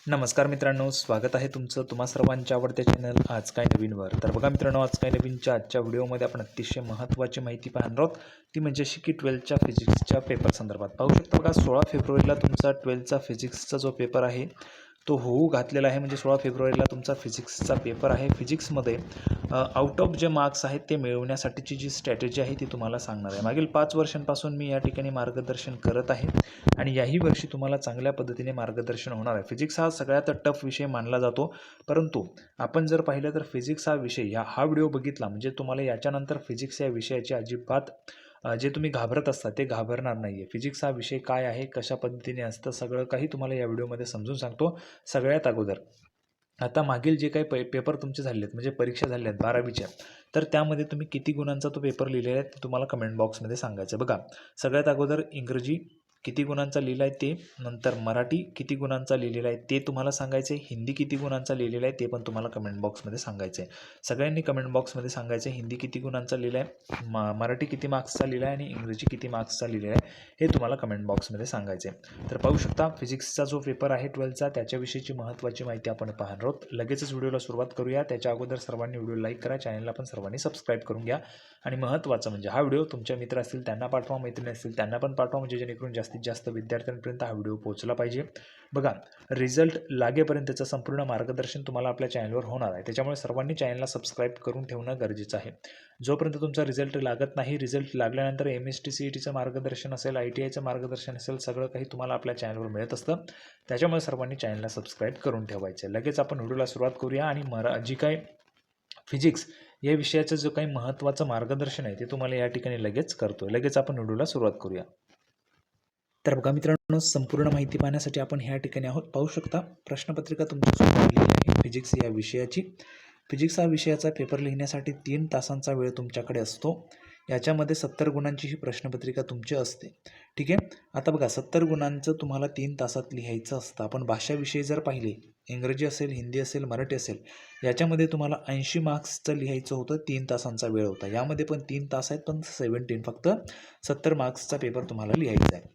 नमस्कार मित्रांनो, स्वागत आहे तुमचं तुम्हा सर्वांच्या आवडत्या चॅनल आज काय नवीनवर. तर बघा मित्रांनो, आज काय नवीनच्या आजच्या व्हिडिओमध्ये आपण अतिशय महत्त्वाची माहिती पाहणार आहोत. ती म्हणजे की 12च्या फिजिक्सच्या पेपर संदर्भात पाहू शकता. बघा 16 फेब्रुवारीला तुमचा 12चा फिजिक्सचा जो पेपर आहे तो होऊ घातलेला आहे. म्हणजे 16 फेब्रुवारीला तुमचा फिजिक्सचा पेपर आहे. फिजिक्समध्ये आउट ऑफ जे मार्क्स आहेत ते मिळवण्यासाठीची जी स्ट्रॅटेजी आहे ती तुम्हाला सांगणार आहे. मागील 5 वर्षांपासून मी या ठिकाणी मार्गदर्शन करत आहे आणि याही वर्षी तुम्हाला चांगल्या पद्धतीने मार्गदर्शन होणार आहे. फिजिक्स हा सगळ्यात टफ विषय मानला जातो, परंतु आपण जर पाहिलं तर फिजिक्स हा विषय हा व्हिडिओ बघितला म्हणजे तुम्हाला याच्यानंतर फिजिक्स या विषयाची अजिबात जे तुम्ही घाबरत असता ते घाबरणार नाही आहे. फिजिक्स हा विषय काय आहे, कशा पद्धतीने असतं, सगळं काही तुम्हाला या व्हिडिओमध्ये समजून सांगतो. सगळ्यात अगोदर आता मागील जे काही पेपर तुमचे झाले आहेत म्हणजे परीक्षा झाल्या आहेत 12वीच्या, तर त्यामध्ये तुम्ही किती गुणांचा तो पेपर लिहिलेला आहे ते तुम्हाला कमेंट बॉक्समध्ये सांगायचं. बघा सगळ्यात अगोदर इंग्रजी किती गुणांचा लिहिला आहे ते, नंतर मराठी किती गुणांचा लिहिलेला आहे ते तुम्हाला सांगायचं आहे, हिंदी किती गुणांचा लिहिलेला आहे ते पण तुम्हाला कमेंट बॉक्समध्ये सांगायचं आहे. सगळ्यांनी कमेंट बॉक्समध्ये सांगायचं आहे हिंदी किती गुणांचा लिहिला आहे, मराठी किती मार्क्सचा लिहिला आहे आणि इंग्रजी किती मार्क्सचा लिहिलेला आहे हे तुम्हाला कमेंट बॉक्समध्ये सांगायचं आहे. तर पाहू शकता फिजिक्सचा जो पेपर आहे 12चा त्याच्याविषयीची महत्त्वाची माहिती आपण पाहणार आहोत. लगेचच व्हिडिओला सुरुवात करूया. त्याच्या अगोदर सर्वांनी व्हिडिओ लाईक करा, चॅनलला पण सर्वांनी सबस्क्राईब करून घ्या आणि महत्त्वाचं म्हणजे हा व्हिडिओ तुमच्या मित्र असतील त्यांना पाठवा, मैत्रिणी असतील त्यांना पण पाठवा, म्हणजे जेणेकरून जास्तीत जास्त विद्यार्थ्यांपर्यंत हा व्हिडिओ पोहोचला पाहिजे. बघा रिझल्ट लागेपर्यंतचं संपूर्ण मार्गदर्शन तुम्हाला आपल्या चॅनलवर होणार आहे, त्याच्यामुळे सर्वांनी चॅनलला सबस्क्राईब करून ठेवणं गरजेचं आहे. जोपर्यंत तुमचा रिझल्ट लागत नाही, रिझल्ट लागल्यानंतर MST CETचं मार्गदर्शन असेल, ITIचं मार्गदर्शन असेल, सगळं काही तुम्हाला आपल्या चॅनलवर मिळत असतं. त्याच्यामुळे सर्वांनी चॅनलला सबस्क्राईब करून ठेवायचं आहे. लगेच आपण व्हिडिओला सुरुवात करूया आणि जी काही फिजिक्स या विषयाचं जो काही महत्त्वाचं मार्गदर्शन आहे ते तुम्हाला या ठिकाणी लगेच करतोय. लगेच आपण व्हिडिओला सुरुवात करूया. तर बघा मित्रांनो, संपूर्ण माहिती पाहण्यासाठी आपण ह्या ठिकाणी आहोत. पाहू शकता प्रश्नपत्रिका तुमच्यासमोर आलेली आहे फिजिक्स या विषयाची. फिजिक्स हा विषयाचा पेपर लिहिण्यासाठी 3 तासांचा वेळ तुमच्याकडे असतो. याच्यामध्ये 70 गुणांची ही प्रश्नपत्रिका तुमची असते. ठीक आहे. आता बघा 70 गुणांचं तुम्हाला 3 तासात लिहायचं असतं. आपण भाषाविषयी जर पाहिले, इंग्रजी असेल, हिंदी असेल, मराठी असेल, याच्यामध्ये तुम्हाला 80 मार्क्सचं लिहायचं होतं. 3 तासांचा वेळ होता. यामध्ये पण 3 तास आहेत, पण 17 फक्त 70 मार्क्सचा पेपर तुम्हाला लिहायचा आहे.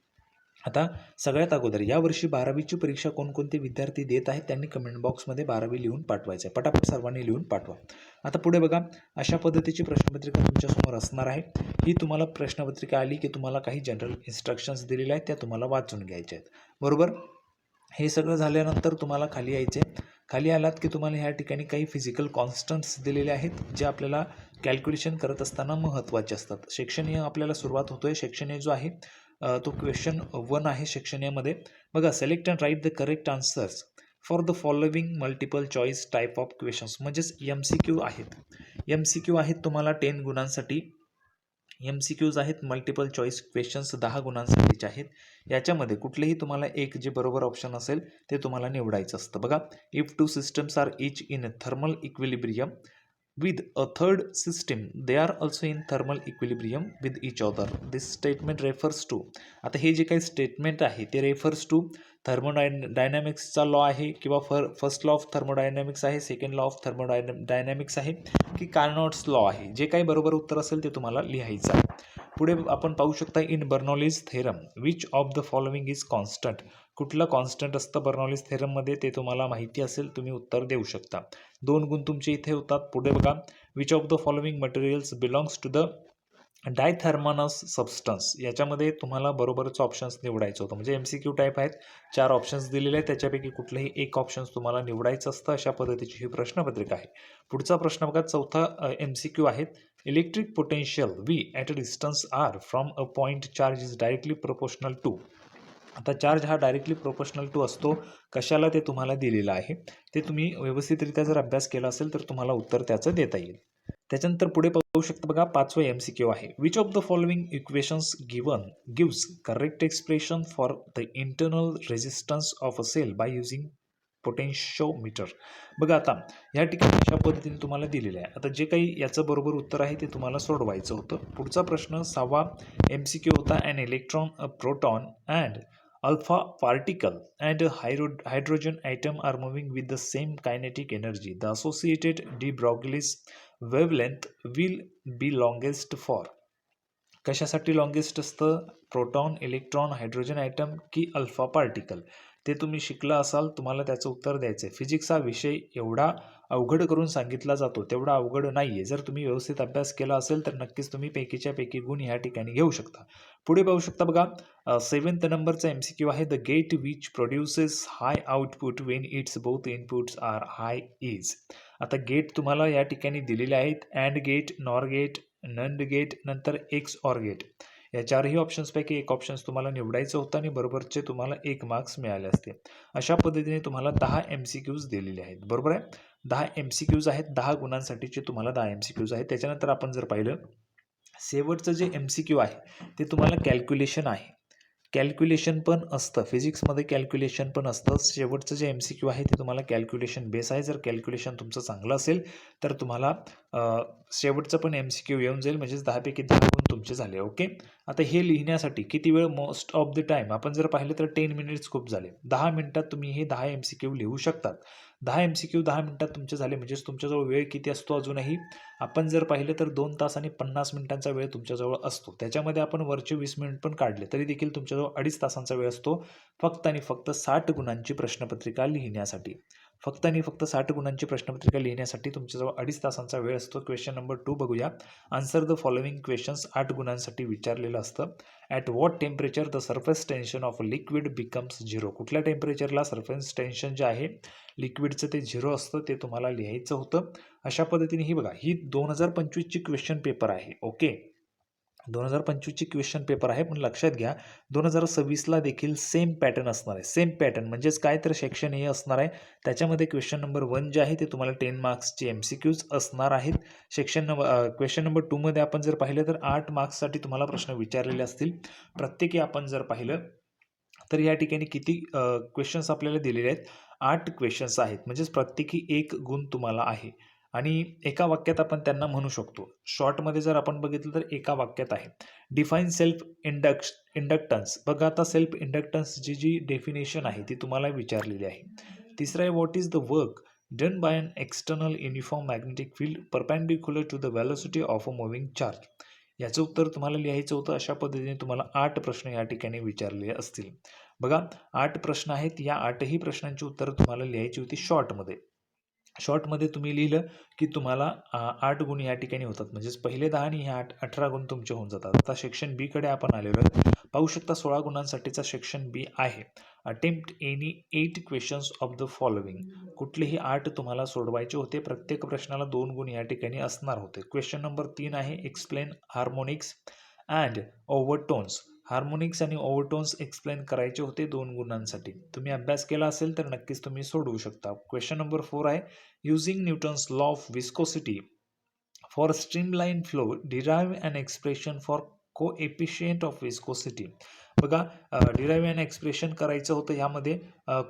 आता सगळ्यात अगोदर यावर्षी 12वीची परीक्षा कोणकोणते विद्यार्थी देत आहेत त्यांनी कमेंट बॉक्समध्ये 12वी लिहून पाठवायचं आहे. पटापट सर्वांनी लिहून पाठवा. आता पुढे बघा अशा पद्धतीची प्रश्नपत्रिका तुमच्यासमोर असणार आहे. ही तुम्हाला प्रश्नपत्रिका आली की तुम्हाला काही जनरल इन्स्ट्रक्शन्स दिलेल्या आहेत त्या तुम्हाला वाचून घ्यायच्या आहेत. बरोबर. हे सगळं झाल्यानंतर तुम्हाला खाली यायचे. खाली आलात की तुम्हाला ह्या ठिकाणी काही फिजिकल कॉन्स्टंट्स दिलेले आहेत जे आपल्याला कॅल्क्युलेशन करत असताना महत्त्वाचे असतात. सेक्शन ए आपल्याला सुरुवात होतोय. सेक्शन ए जो आहे तो क्वेश्चन 1 आहे सेक्शन एमध्ये. बघा select and write the correct answers for the following multiple choice type of questions. म्हणजेच MCQ आहेत. MCQ आहेत तुम्हाला 10 गुणांसाठी. MCQज आहेत मल्टिपल चॉईस क्वेश्चन्स 10 गुणांसाठीचे आहेत. याच्यामध्ये कुठलेही तुम्हाला एक जे बरोबर ऑप्शन असेल ते तुम्हाला निवडायचं असतं. बघा if 2 systems are each in thermal equilibrium with a third system they are also in thermal equilibrium with each other, this statement refers to. आता हे जे काही स्टेटमेंट आहे ते रेफर्स टू थर्मोडायनॅमिक्सचा लॉ आहे किंवा फर्स्ट लॉ ऑफ थर्मोडायनॅमिक्स आहे, second law of thermodynamics आहे की कार्नोट्स लॉ आहे. जे काही बरोबर उत्तर असेल ते तुम्हाला लिहायचं आहे. पुढे आपण पाहू शकता in Bernoulli's theorem which of the following is constant. कुठलं कॉन्स्टंट असतं बर्नौलीज थेरममध्ये ते तुम्हाला माहिती असेल तुम्ही उत्तर देऊ शकता. 2 गुण तुमचे इथे होतात. पुढे बघा which of the following materials belongs to the diathermanous substance. याच्यामध्ये तुम्हाला बरोबरच ऑप्शन्स निवडायचं होतं. म्हणजे MCQ टाईप आहेत. 4 ऑप्शन्स दिलेले आहेत, त्याच्यापैकी कुठलंही एक ऑप्शन्स तुम्हाला निवडायचं असतं. अशा पद्धतीची ही प्रश्नपत्रिका आहे. पुढचा प्रश्न बघा चौथा MCQ आहेत. Electric potential V at a distance R from a point charge is directly proportional to. आता चार्ज हा डायरेक्टली प्रोपोर्शनल टू असतो. कशाला ते तुम्हाला दिलेलं आहे. ते तुम्ही व्यवस्थितरित्या जर अभ्यास केला असेल तर तुम्हाला उत्तर त्याचं देता येईल. त्याच्यानंतर पुढे पाहू शकता बघा 5वं MCQ आहे. Which of the following equations gives correct expression for the internal resistance of a cell by using potentiometer. बघा आता या ठिकाणी अशा पद्धतीने तुम्हाला दिलेलं आहे. आता जे काही याचं बरोबर उत्तर आहे ते तुम्हाला सोडवायचं होतं. पुढचा प्रश्न 6वा MCQ होता. An electron, a proton and alpha particle and a hydrogen atom are moving with the same kinetic energy. The associated de Broglie's wavelength will be longest for. कशासाठी लॉंगेस्ट असतं? प्रोटॉन, इलेक्ट्रॉन, हायड्रोजन ॲटम की alpha particle. ते तुम्ही शिकला असाल, तुम्हाला त्याचं उत्तर द्यायचं आहे. फिजिक्स हा विषय एवढा अवघड करून सांगितला जातो तेवढा अवघड नाही आहे. जर तुम्ही व्यवस्थित अभ्यास केला असेल तर नक्कीच तुम्ही पैकीच्या पैकी गुण ह्या ठिकाणी घेऊ शकता. पुढे पाहू शकता बघा, 7th नंबरचा MCQ आहे. The gate which produces high output when its both inputs are high is. आता गेट तुम्हाला या ठिकाणी दिलेले आहेत. AND gate, NOR gate, NAND gate, नंतर एक्स ऑर गेट. या चारही ऑप्शन्सपैकी एक ऑप्शन्स तुम्हाला निवडायचं होतं आणि बरोबरचे तुम्हाला 1 मार्क्स मिळाले असते. अशा पद्धतीने तुम्हाला 10 MCQs दिलेले आहेत. बरोबर आहे. 10 MCQs आहेत. 10 गुणांसाठीचे तुम्हाला 10 MCQs आहेत. त्याच्यानंतर आपण जर पाहिलं, शेवटचं जे MCQ आहे ते तुम्हाला कॅल्क्युलेशन आहे. कॅल्क्युलेशन पण असतं फिजिक्समध्ये, कॅल्क्युलेशन पण असतं. शेवटचं जे MCQ आहे ते तुम्हाला कॅल्क्युलेशन बेस आहे. जर कॅल्क्युलेशन तुमचं चांगलं असेल तर तुम्हाला शेवटचं पण MCQ येऊन जाईल, म्हणजेच 10 पैकी 10 गुण तुमचे झाले. ओके. आता हे लिहिण्यासाठी किती वेळ, मोस्ट ऑफ द टाईम आपण जर पाहिलं तर 10 मिनिट्स खूप झाले. 10 मिनिटात तुम्ही हे 10 MCQ लिहू शकतात. 10 MCQ 10 मिनिटात तुमचे झाले, म्हणजेच तुमच्याजवळ वेळ किती असतो अजूनही, आपण जर पाहिलं तर 2 तास आणि 50 मिनिटांचा वेळ तुमच्याजवळ असतो. त्याच्यामध्ये आपण वरचे 20 मिनिट पण काढले तरी देखील तुमच्याजवळ 2.5 तासांचा वेळ असतो फक्त आणि फक्त 60 गुणांची प्रश्नपत्रिका लिहिण्यासाठी. फक्त आणि फक्त 60 गुणांची प्रश्नपत्रिका लिहिण्यासाठी तुमच्याजवळ 2.5 तासांचा वेळ असतो. क्वेश्चन नंबर 2 बघूया. आन्सर द फॉलोइंग क्वेश्चन्स 8 गुणांसाठी विचारलेलं असतं. At what temperature the surface tension off liquid becomes 0. कुठल्या टेम्परेचरला सरफेस टेन्शन जे आहे लिक्विडचं ते 0 असतं, ते तुम्हाला लिहायचं होतं. अशा पद्धतीने ही बघा, ही 2025ची क्वेश्चन पेपर आहे. ओके. 2025ची क्वेश्चन पेपर आहे, पण लक्षात घ्या 2026ला देखील सेम पॅटर्न असणार आहे. सेम पॅटर्न म्हणजेच काय, तर सेक्शन हे असणार आहे. त्याच्यामध्ये क्वेश्चन नंबर 1 जे आहे ते तुम्हाला 10 मार्क्सचे MCQs असणार आहेत. क्वेश्चन नंबर 2 मध्ये आपण जर पाहिलं तर 8 मार्क्ससाठी तुम्हाला प्रश्न विचारलेले असतील. प्रत्येकी आपण जर पाहिलं तर या ठिकाणी किती क्वेश्चन्स आपल्याला दिलेले आहेत, 8 क्वेश्चन्स आहेत. म्हणजेच प्रत्येकी 1 गुण तुम्हाला आहे आणि एका वाक्यात आपण त्यांना म्हणू शकतो. शॉर्टमध्ये जर आपण बघितलं तर एका वाक्यात आहे. Define self inductance. बघा, आता सेल्फ इंडक्टन्सची जी डेफिनेशन आहे ती तुम्हाला विचारलेली आहे. तिसरं आहे, what is the work done by an external uniform magnetic field perpendicular to the velocity of a moving charge. याचं उत्तर तुम्हाला लिहायचं होतं. अशा पद्धतीने तुम्हाला 8 प्रश्न या ठिकाणी विचारले असतील. बघा, 8 प्रश्न आहेत. या 8ही प्रश्नांची उत्तरं तुम्हाला लिहायची होती शॉर्टमध्ये. शॉर्टमध्ये तुम्ही लिहिलं की तुम्हाला 8 गुण या ठिकाणी होतात, म्हणजेच पहिले 10 आणि हे 18 गुण तुमचे होऊन जातात. आता सेक्शन बी कडे आपण आलेलो आहे. पाहू शकता 16 गुणांसाठीचा सेक्शन बी आहे. Attempt any 8 questions of the following. कुठलेही 8 तुम्हाला सोडवायचे होते. प्रत्येक प्रश्नाला 2 गुण या ठिकाणी असणार होते. क्वेश्चन नंबर 3 आहे, एक्सप्लेन हार्मोनिक्स अँड ओव्हरटोन्स. हार्मोनिक्स आणि ओव्हरटोन्स एक्सप्लेन करायचे होते 2 गुणांसाठी. तुम्ही अभ्यास केला असेल तर नक्कीच तुम्ही सोडवू शकता. क्वेश्चन नंबर 4 आहे, using Newton's law of viscosity for streamline flow derive an expression for coefficient of viscosity. बघा, डिराईव्ह अन एक्सप्रेशन करायचं होतं. यामध्ये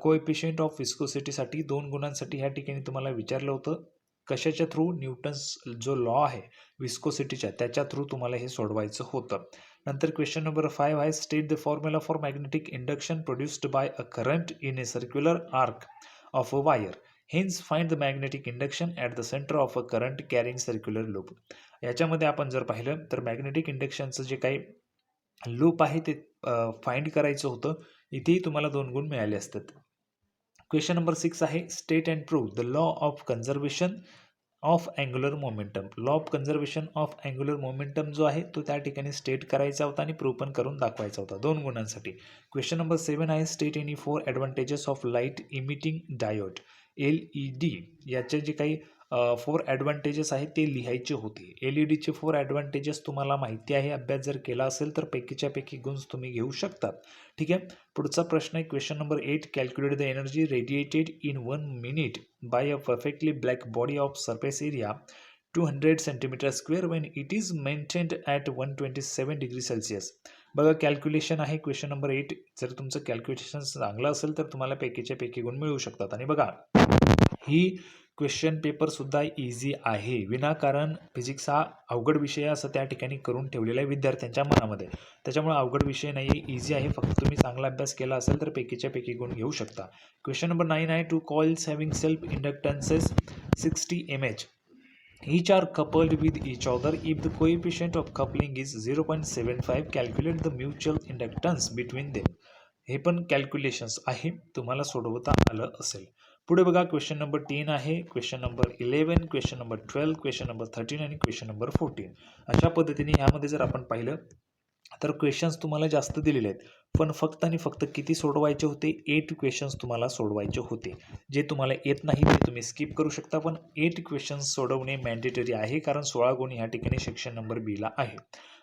कोएफिशियंट ऑफ विस्कोसिटीसाठी 2 गुणांसाठी ह्या ठिकाणी तुम्हाला विचारलं होतं. कशाच्या थ्रू? न्यूटन्स जो लॉ आहे विस्कोसिटीच्या, त्याच्या थ्रू तुम्हाला हे सोडवायचं होतं. नंतर क्वेश्चन नंबर 5 आहे, state the formula for magnetic induction produced by a current in a circular arc of a wire. Hence find the magnetic induction at the centre of a current carrying circular loop. याच्यामध्ये आपण जर पाहिलं तर magnetic इंडक्शनचं जे काही loop आहे ते find करायचं होतं. इथेही तुम्हाला 2 गुण मिळाले असतात. क्वेश्चन नंबर 6 आहे, state and prove the law of conservation of angular momentum. Law of conservation of angular momentum जो आहे तो त्या ठिकाणी स्टेट करायचा होता आणि प्रूव्ह पण करून दाखवायचा होता 2 गुणांसाठी. क्वेश्चन नंबर 7 आहे, state any 4 advantages of light emitting diode LED. याचे जे काही 4 ॲडव्हान्टेजेस आहेत ते लिहायचे होते. LEDचे 4 ॲडव्हान्टेजेस तुम्हाला माहिती आहे. अभ्यास जर केला असेल तर पैकीच्या पैकी गुण तुम्ही घेऊ शकतात. ठीक आहे. पुढचा प्रश्न आहे, question number 8, calculate the energy radiated in 1 minute by a perfectly black body of surface area 200 cm² when it is maintained at 127 degree Celsius. बघा, कॅल्क्युलेशन आहे क्वेश्चन नंबर 8. जर तुमचं कॅल्क्युलेशन चांगलं असेल तर तुम्हाला पैकीच्या पैकी गुण मिळू शकतात. आणि बघा, ही क्वेश्चन पेपर सुद्धा इझी आहे. विनाकारण फिजिक्स हा अवघड विषय असं त्या ठिकाणी करून ठेवलेला आहे विद्यार्थ्यांच्या मनामध्ये. त्याच्यामुळे अवघड विषय नाही आहे, इझी आहे. फक्त तुम्ही चांगला अभ्यास केला असेल तर पैकीच्या पैकी गुण घेऊ शकता. क्वेश्चन नंबर 9 आहे, 2 coils having self inductances 60 mH. Each are coupled with each other. If the coefficient of coupling is 0.75, calculate the mutual inductance between them. हे पण कॅल्क्युलेशन्स आहे, तुम्हाला सोडवता आलं असेल. पुढे बघा क्वेश्चन नंबर 3 आहे, question number 11, question number 12, question number 13 आणि क्वेश्चन नंबर 14. अशा पद्धतीने यामध्ये जर आपण पाहिलं तर क्वेश्चन्स तुम्हाला जास्त दिलेले आहेत, पण फक्त आणि फक्त किती सोडवायचे होते? 8 क्वेश्चन्स तुम्हाला सोडवायचे होते. जे तुम्हाला येत नाही ते तुम्ही स्किप करू शकता, पण 8 क्वेश्चन्स सोडवणे मॅन्डेटरी आहे, कारण 16 गुण ह्या ठिकाणी सेक्शन नंबर बी ला आहे.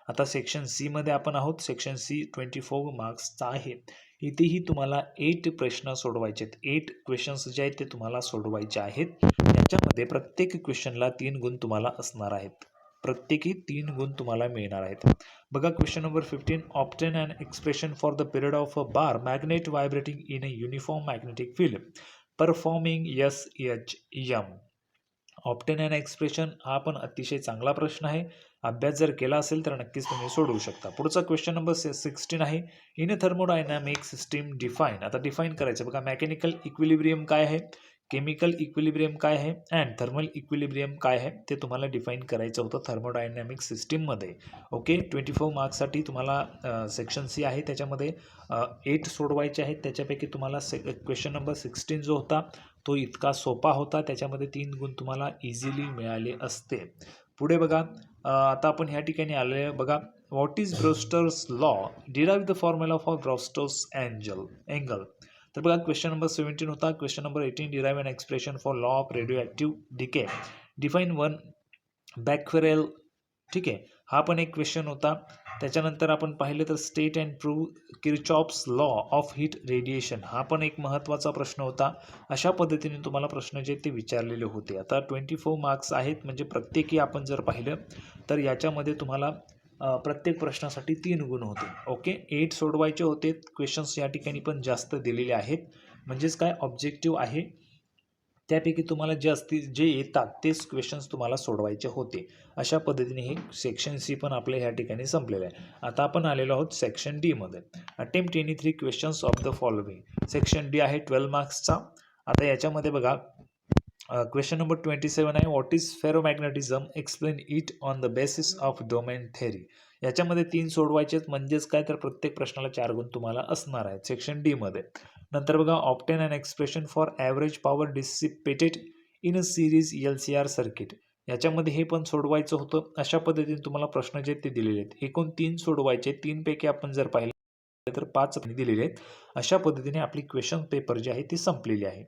आता सेक्शन सी मध्ये आपण आहोत. सेक्शन सी 24 मार्क्सचा आहे. इथेही तुम्हाला 8 प्रश्न सोडवायचे आहेत. 8 क्वेश्चन्स जे आहेत ते तुम्हाला सोडवायचे आहेत. याच्यामध्ये प्रत्येक क्वेश्चनला 3 गुण तुम्हाला असणार आहेत. प्रत्येकी 3 गुण तुम्हाला मिळणार आहेत. बघा question number 15, obtain an expression for the period of a bar magnet vibrating in a uniform magnetic field performing SHM. Obtain an expression हा पण अतिशय चांगला प्रश्न आहे. अभ्यास जर केला असेल तर नक्कीच तुम्ही सोडवू शकता. पुढचा क्वेश्चन नंबर 16 आहे, in a thermodynamic system define. आता डिफाईन करायचं बघा, मेकॅनिकल इक्विलिब्रियम काय आहे, केमिकल इक्विलिब्रियम काय आहे अँड थर्मल इक्विलिब्रियम काय आहे ते तुम्हाला डिफाईन करायचं होतं थर्मोडायनॅमिक सिस्टीममध्ये. ओके, 24 मार्क्ससाठी तुम्हाला सेक्शन सी आहे, त्याच्यामध्ये 8 सोडवायचे आहेत. त्याच्यापैकी तुम्हाला क्वेश्चन नंबर 16 जो होता तो इतका सोपा होता, त्याच्यामध्ये 3 गुण तुम्हाला इझिली मिळाले असते. पुढे बघा, आता आपण ह्या ठिकाणी आले बघा, what is Brewster's law, derive the formula for Brewster's angle. तर बघा क्वेश्चन नंबर 17 होता. Question number 18, derive an expression for law of radio decay, define one becquerel. ठीक आहे, हा पण एक क्वेश्चन होता. त्याच्यानंतर आपण पाहिलं तर state and prove Kirchhoff's law of heat radiation, हा पण एक महत्त्वाचा प्रश्न होता. अशा पद्धतीने तुम्हाला प्रश्न जे ते विचारलेले होते. आता 24 मार्क्स आहेत, म्हणजे प्रत्येकी आपण जर पाहिलं तर याच्यामध्ये तुम्हाला प्रत्येक प्रश्नासाठी 3 गुण होते. ओके, 8 सोडवायचे होते. क्वेश्चन्स या ठिकाणी पण जास्त दिलेले आहेत, म्हणजेच काय ऑब्जेक्टिव्ह आहे, त्यापैकी तुम्हाला जे येतात तेच क्वेश्चन्स तुम्हाला सोडवायचे होते. अशा पद्धतीने हे सेक्शन सी पण आपल्या ह्या ठिकाणी संपलेलं आहे. आता आपण आलेलो आहोत सेक्शन डी मध्ये. Attempt 23 questions of the following. Section D आहे 12 मार्क्सचा. आता याच्यामध्ये बघा, क्वेश्चन नंबर 27 आहे, what is ferromagnetism, explain it on the basis of domain theory. याच्यामध्ये 3 सोडवायचे आहेत, म्हणजेच काय तर प्रत्येक प्रश्नाला 4 गुण तुम्हाला असणार आहेत सेक्शन डी मध्ये. नंतर बघा, obtain an expression for average power dissipated in a series LCR circuit. याच्यामध्ये हे पण सोडवायचं होतं. अशा पद्धतीने तुम्हाला प्रश्न जे ते दिलेले आहेत. एकूण 3 सोडवायचे. 3 पैकी आपण जर पाहिलं तर 5 दिलेले आहेत. अशा पद्धतीने आपली क्वेश्चन पेपर जी आहे ती संपलेली आहे.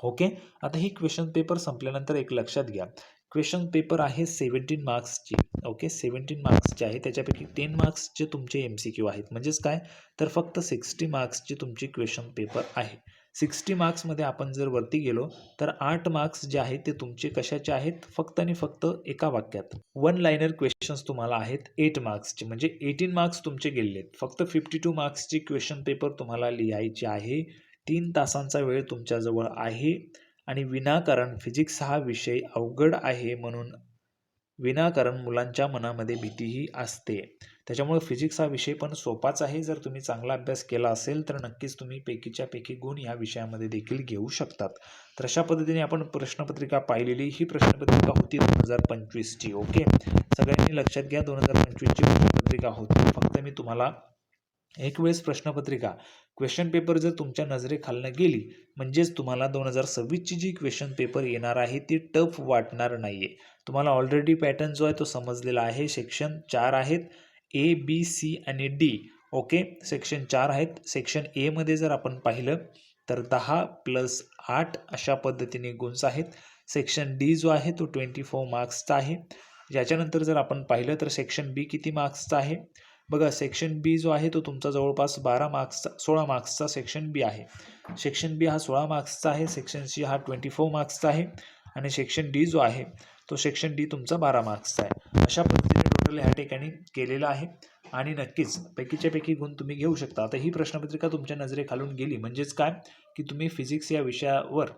ओके, आता ही क्वेश्चन पेपर संपल्यानंतर एक लक्षात घ्या, क्वेश्चन पेपर आहे 17 मार्क्सची. ओके, 17 मार्क्सचे आहे, त्याच्यापैकी 10 मार्क्सचे तुमचे MCQ आहेत. म्हणजेच काय तर फक्त 60 मार्क्सचे तुमचे क्वेश्चन पेपर आहे. 60 मार्क्समध्ये आपण जर वरती गेलो तर 8 मार्क्स जे आहेत ते तुमचे कशाचे आहेत, फक्त आणि फक्त एका वाक्यात 1 लाइनर क्वेश्चन्स तुम्हाला आहेत 8 मार्क्सचे, म्हणजे 18 मार्क्स तुमचे गेलेले आहेत. फक्त 52 मार्क्सची क्वेश्चन पेपर तुम्हाला लिहायचे आहे. 3 तासांचा वेळ तुमच्याजवळ आहे आणि विनाकारण फिजिक्स हा विषय अवघड आहे म्हणून विनाकारण मुलांच्या मनामध्ये भीतीही असते. त्याच्यामुळे फिजिक्स हा विषय पण सोपाच आहे. जर तुम्ही चांगला अभ्यास केला असेल तर नक्कीच तुम्ही पैकीच्या पैकी गुण या विषयामध्ये देखील घेऊ शकतात. तर अशा पद्धतीने आपण प्रश्नपत्रिका पाहिलेली. ही प्रश्नपत्रिका होती 2025ची. ओके, सगळ्यांनी लक्षात घ्या, 2025ची प्रश्नपत्रिका होती. फक्त मी तुम्हाला एक वेळेस प्रश्नपत्रिका क्वेश्चन पेपर जर तुमच्या नजरेखालनं गेली, म्हणजेच तुम्हाला 2026ची जी क्वेश्चन पेपर येणार आहे ती टफ वाटणार नाही आहे. तुम्हाला ऑलरेडी पॅटर्न जो आहे तो समजलेला आहे. सेक्शन 4 आहेत, A, B, C आणि D. ओके, सेक्शन 4 आहेत. सेक्शन ए मध्ये जर आपण पाहिलं तर 10 + 8 अशा पद्धतीने गुन्स आहेत. सेक्शन डी जो आहे तो 24 मार्क्सचा आहे. याच्यानंतर जर आपण पाहिलं तर सेक्शन बी किती मार्क्सचा आहे बघा, सेक्शन बी जो आहे तो तुमचा जवळपास 16 मार्क्सचा सेक्शन बी आहे. सेक्शन बी हा 16 मार्क्सचा आहे. सेक्शन सी हा 24 मार्क्सचा आहे आणि सेक्शन डी जो आहे तो सेक्शन डी तुमचा 12 मार्क्सचा आहे. अशा पद्धतीने टोटल ह्या ठिकाणी केलेलं आहे आणि नक्कीच पैकीच्या पैकी गुण तुम्ही घेऊ शकता. आता ही प्रश्नपत्रिका तुमच्या नजरेखालून गेली म्हणजेच काय की तुम्ही फिजिक्स या विषयावर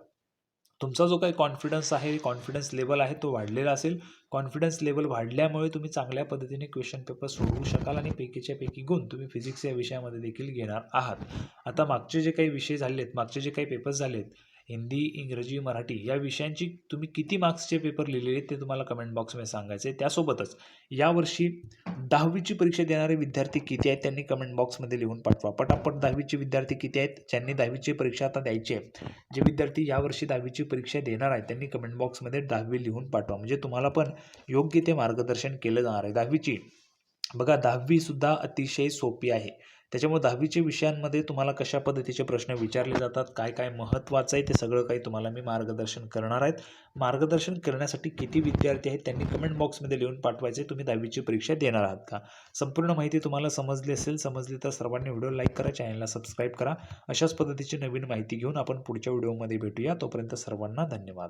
तुमचा जो काही कॉन्फिडन्स आहे, कॉन्फिडन्स लेवल आहे तो वाढलेला असेल. कॉन्फिडन्स लेवल वाढल्यामुळे तुम्ही चांगल्या पद्धतीने क्वेश्चन पेपर सोडवू शकाल आणि पैकीच्या पैकी गुण तुम्ही फिजिक्स या विषयामध्ये देखील घेणार आहात. आता मागचे जे काही विषय झालेत, मागचे जे काही पेपर्स झालेत, हिंदी, इंग्रजी, मराठी या विषयांची तुम्ही किती मार्क्सचे पेपर लिहिलेले ते तुम्हाला कमेंट बॉक्समध्ये सांगायचं आहे. त्यासोबतच यावर्षी 10वीची परीक्षा देणारे विद्यार्थी किती आहेत त्यांनी कमेंट बॉक्समध्ये लिहून पाठवा. पटापट 10वीचे विद्यार्थी किती आहेत, ज्यांनी 10वीची परीक्षा आता द्यायची आहे, जे विद्यार्थी यावर्षी 10वीची परीक्षा देणार आहेत त्यांनी कमेंट बॉक्समध्ये 10वी लिहून पाठवा. म्हणजे तुम्हाला पण योग्य ते मार्गदर्शन केलं जाणार आहे. 10वीची बघा 10वीसुद्धा अतिशय सोपी आहे. त्याच्यामुळे 10वीच्या विषयांमध्ये तुम्हाला कशा पद्धतीचे प्रश्न विचारले जातात, काय काय महत्त्वाचं आहे ते सगळं काही तुम्हाला मी मार्गदर्शन करणार आहेत. मार्गदर्शन करण्यासाठी किती विद्यार्थी आहेत त्यांनी कमेंट बॉक्समध्ये लिहून पाठवायचे, तुम्ही 10वीची परीक्षा देणार आहात का. संपूर्ण माहिती तुम्हाला समजली असेल, समजली तर सर्वांनी व्हिडिओ लाईक करा, चॅनलला सबस्क्राईब करा. अशाच पद्धतीची नवीन माहिती घेऊन आपण पुढच्या व्हिडिओमध्ये भेटूया. तोपर्यंत सर्वांना धन्यवाद.